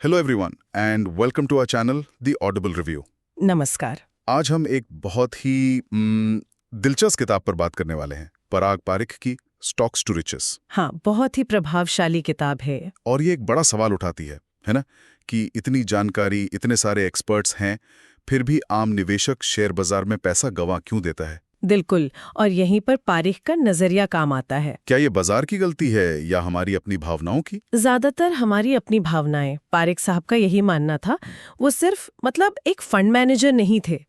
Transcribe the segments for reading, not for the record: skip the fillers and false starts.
Hello everyone and welcome to our channel the audible review. नमस्कार। आज हम एक बहुत ही दिलचस्प किताब पर बात करने वाले हैं, पराग पारिख की स्टॉक्स टू रिचेस। हाँ, बहुत ही प्रभावशाली किताब है। और ये एक बड़ा सवाल उठाती है ना, कि इतनी जानकारी, इतने सारे एक्सपर्ट्स हैं, फिर भी आम निवेशक शेयर बाजार में पैसा गंवा क्यों देता है। बिल्कुल, और यहीं पर पारिख का नजरिया काम आता है। क्या ये बाजार की गलती है या हमारी अपनी भावनाओं की? ज्यादातर हमारी अपनी भावनाएं। पारिख साहब का यही मानना था। वो सिर्फ एक फंड मैनेजर नहीं थे।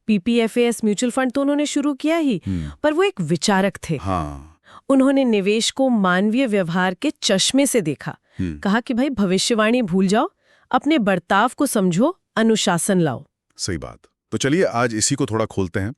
पीपीएफएस म्यूचुअल फंड तो उन्होंने शुरू किया ही, पर वो एक विचारक थे। हाँ। उन्होंने निवेश को मानवीय व्यवहार के चश्मे से देखा। कहा कि भाई भविष्यवाणी भूल जाओ, अपने बर्ताव को समझो, अनुशासन लाओ। सही बात। तो चलिए आज इसी को थोड़ा खोलते हैं।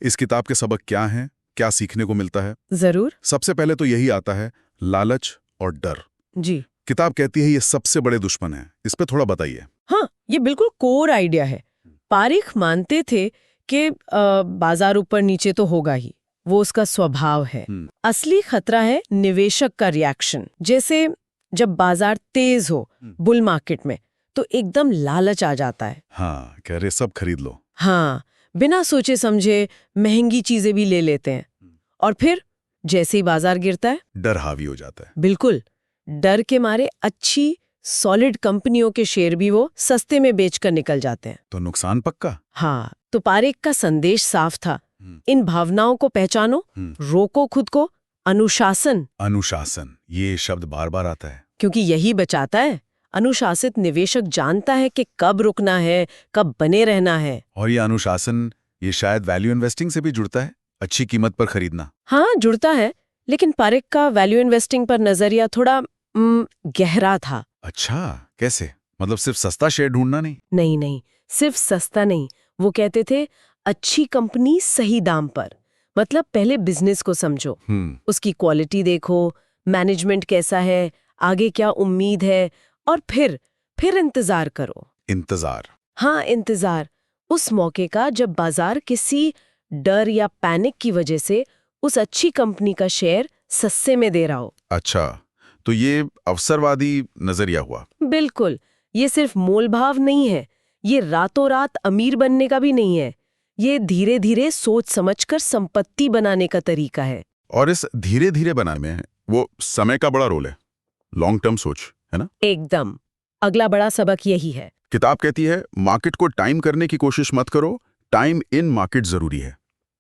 इस किताब के सबक क्या हैं, क्या सीखने को मिलता है? जरूर। सबसे पहले तो यही आता है, लालच और डर। जी। किताब कहती है ये सबसे बड़े दुश्मन हैं। इस पे थोड़ा बताइए। हाँ, ये बिल्कुल कोर आइडिया है। पारिख मानते थे कि बाजार ऊपर नीचे तो होगा ही, वो उसका स्वभाव है। असली खतरा है निवेशक का रिएक्शन। जैसे जब बाजार तेज हो बुल मार्केट में, तो एकदम लालच आ जाता है। हाँ, कह रहे सब खरीद लो। हाँ, बिना सोचे समझे महंगी चीजें भी ले लेते हैं। और फिर जैसे ही बाजार गिरता है, डर हावी हो जाता है। बिल्कुल, डर के मारे अच्छी सॉलिड कंपनियों के शेयर भी वो सस्ते में बेचकर निकल जाते हैं। तो नुकसान पक्का। हाँ, तो पारिख का संदेश साफ था, इन भावनाओं को पहचानो, रोको खुद को, अनुशासन। अनुशासन, ये शब्द बार बार आता है। क्योंकि यही बचाता है। अनुशासित निवेशक जानता है कि कब रुकना है, कब बने रहना है। और ये अनुशासन, ये शायद वैल्यू इन्वेस्टिंग से भी जुड़ता है, अच्छी कीमत पर खरीदना। हाँ, जुड़ता है, लेकिन पारिख का वैल्यू इन्वेस्टिंग पर नजरिया थोड़ा गहरा था। अच्छा, कैसे? मतलब सिर्फ सस्ता शेयर ढूंढना नहीं? नहीं, सिर्फ सस्ता नहीं। वो कहते थे अच्छी कंपनी सही दाम पर। मतलब पहले बिजनेस को समझो, उसकी क्वालिटी देखो, मैनेजमेंट कैसा है, आगे क्या उम्मीद है, और फिर इंतजार करो। इंतजार? हाँ, इंतजार। उस मौके का जब बाजार किसी डर या पैनिक की वजह से उस अच्छी कंपनी का शेयर सस्ते में दे रहा हो। अच्छा, तो ये अवसरवादी नजरिया हुआ। बिल्कुल। ये सिर्फ मोलभाव नहीं है, ये रातों रात अमीर बनने का भी नहीं है। ये धीरे धीरे सोच समझकर संपत्ति बनाने का तरीका है। और इस धीरे धीरे बनाने में वो समय का बड़ा रोल है, लॉन्ग टर्म सोच, है ना? एकदम। अगला बड़ा सबक यही है। किताब कहती है मार्केट को टाइम करने की कोशिश मत करो, टाइम इन मार्केट जरूरी है।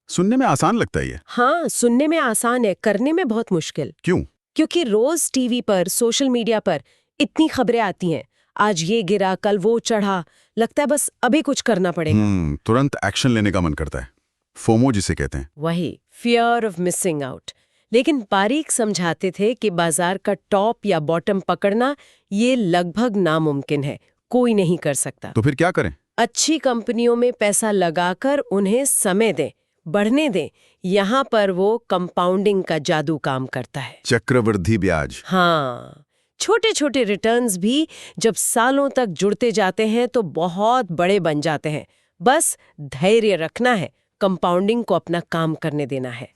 सुनने में आसान लगता है ये। हाँ, सुनने में आसान है, करने में बहुत मुश्किल। क्यों? क्योंकि रोज टीवी पर, सोशल मीडिया पर इतनी खबरें आती हैं, आज ये गिरा, कल वो चढ़ा, लगता है बस अभी कुछ करना पड़ेगा। तुरंत एक्शन लेने का मन करता है, फोमो जिसे कहते हैं। वही, फियर ऑफ मिसिंग आउट। लेकिन पारिख समझाते थे कि बाजार का टॉप या बॉटम पकड़ना ये लगभग नामुमकिन है, कोई नहीं कर सकता। तो फिर क्या करें? अच्छी कंपनियों में पैसा लगाकर उन्हें समय दें, बढ़ने दें। यहाँ पर वो कंपाउंडिंग का जादू काम करता है। चक्रवृद्धि ब्याज। हाँ, छोटे छोटे रिटर्न्स भी जब सालों तक जुड़ते जाते हैं तो बहुत बड़े बन जाते हैं। बस धैर्य रखना है, कंपाउंडिंग को अपना काम करने देना है।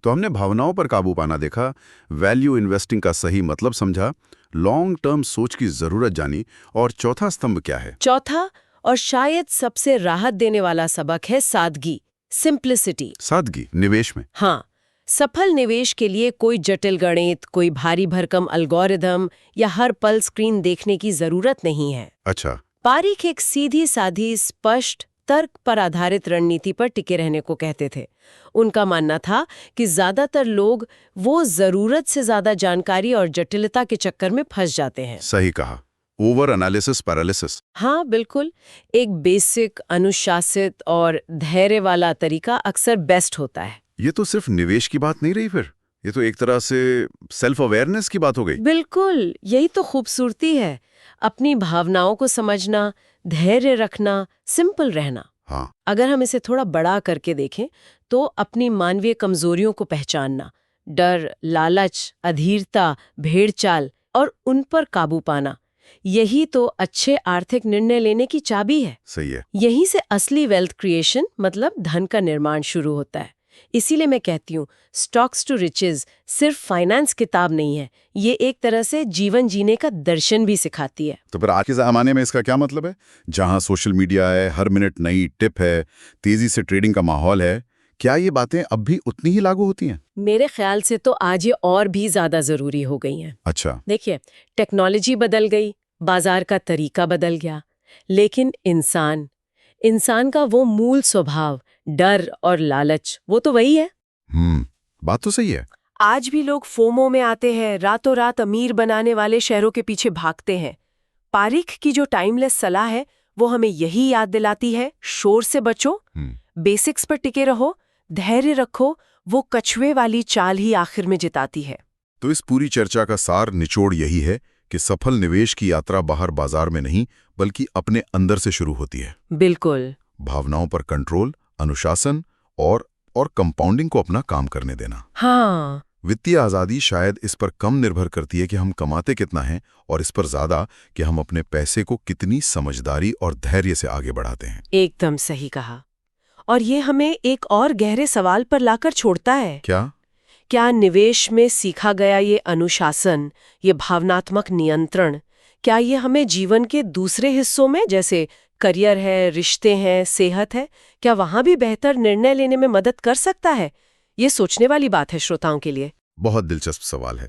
तो हमने भावनाओं पर काबू पाना देखा, वैल्यू इन्वेस्टिंग का सही मतलब समझा, लॉन्ग टर्म सोच की जरूरत जानी, और चौथा स्तंभ क्या है? चौथा और शायद सबसे राहत देने वाला सबक है सादगी, सिंप्लिसिटी। सादगी निवेश में? हाँ, सफल निवेश के लिए कोई जटिल गणित, कोई भारी भरकम एल्गोरिदम या हर पल स्क्रीन देखने की जरूरत नहीं है। अच्छा। पारिख एक सीधी साधी, स्पष्ट, तर्क पर आधारित रणनीति पर टिके रहने को कहते थे। उनका मानना था कि ज्यादातर लोग वो जरूरत से ज्यादा जानकारी और जटिलता के चक्कर में फंस जाते हैं। सही कहा, ओवर एनालिसिस पैरालिसिस। हाँ, बिल्कुल। एक बेसिक, अनुशासित और धैर्य वाला तरीका अक्सर बेस्ट होता है। ये तो सिर्फ निवेश की बात नहीं रही, फिर ये तो एक तरह से सेल्फ अवेयरनेस की बात हो गई। बिल्कुल, यही तो खूबसूरती है। अपनी भावनाओं को समझना, धैर्य रखना, सिंपल रहना। हाँ। अगर हम इसे थोड़ा बड़ा करके देखें तो अपनी मानवीय कमजोरियों को पहचानना, डर, लालच, अधीरता, भेड़चाल, और उन पर काबू पाना, यही तो अच्छे आर्थिक निर्णय लेने की चाबी है। सही है। यहीं से असली वेल्थ क्रिएशन मतलब धन का निर्माण शुरू होता है। इसीलिए मैं कहती हूँ स्टॉक्स टू रिचेस सिर्फ फाइनेंस किताब नहीं है, ये एक तरह से जीवन जीने का दर्शन भी सिखाती है। तो फिर आज के ज़माने में इसका क्या मतलब है? जहां सोशल मीडिया है, हर मिनट नई टिप है, तेजी से ट्रेडिंग का माहौल है, क्या ये बातें अब भी उतनी ही लागू होती हैं? मेरे ख्याल से तो आज ये और भी ज्यादा जरूरी हो गई हैं। अच्छा। देखिए, टेक्नोलॉजी बदल गई, बाजार का तरीका बदल गया, लेकिन इंसान का वो मूल स्वभाव, डर और लालच, वो तो वही है। बात तो सही है। आज भी लोग फोमो में आते हैं, रातों रात अमीर बनाने वाले शहरों के पीछे भागते हैं। पारिख की जो टाइमलेस सलाह है, वो हमें यही याद दिलाती है, शोर से बचो, बेसिक्स पर टिके रहो, धैर्य रखो, वो कछुए वाली चाल ही आखिर में जिताती है। तो इस पूरी चर्चा का सार निचोड़ यही है कि सफल निवेश की यात्रा बाहर बाजार में नहीं, बल्कि अपने अंदर से शुरू होती है। बिल्कुल। भावनाओं पर कंट्रोल, अनुशासन और कंपाउंडिंग को अपना काम करने देना। हाँ, वित्तीय आज़ादी शायद इस पर कम निर्भर करती है कि हम कमाते कितना हैं, और इस पर ज्यादा कि हम अपने पैसे को कितनी समझदारी और धैर्य से आगे बढ़ाते हैं। एकदम सही कहा। और ये हमें एक और गहरे सवाल पर लाकर छोड़ता है। क्या निवेश में सीखा गया ये अनुशासन, ये भावनात्मक नियंत्रण, क्या ये हमें जीवन के दूसरे हिस्सों में, जैसे करियर है, रिश्ते हैं, सेहत है, क्या वहां भी बेहतर निर्णय लेने में मदद कर सकता है? ये सोचने वाली बात है श्रोताओं के लिए। बहुत दिलचस्प सवाल है।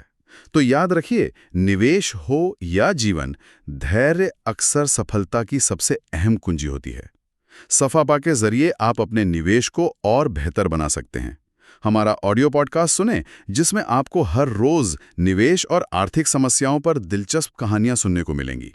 तो याद रखिए, निवेश हो या जीवन, धैर्य अक्सर सफलता की सबसे अहम कुंजी होती है। सफापा के जरिए आप अपने निवेश को और बेहतर बना सकते हैं। हमारा ऑडियो पॉडकास्ट सुनें, जिसमें आपको हर रोज निवेश और आर्थिक समस्याओं पर दिलचस्प कहानियां सुनने को मिलेंगी।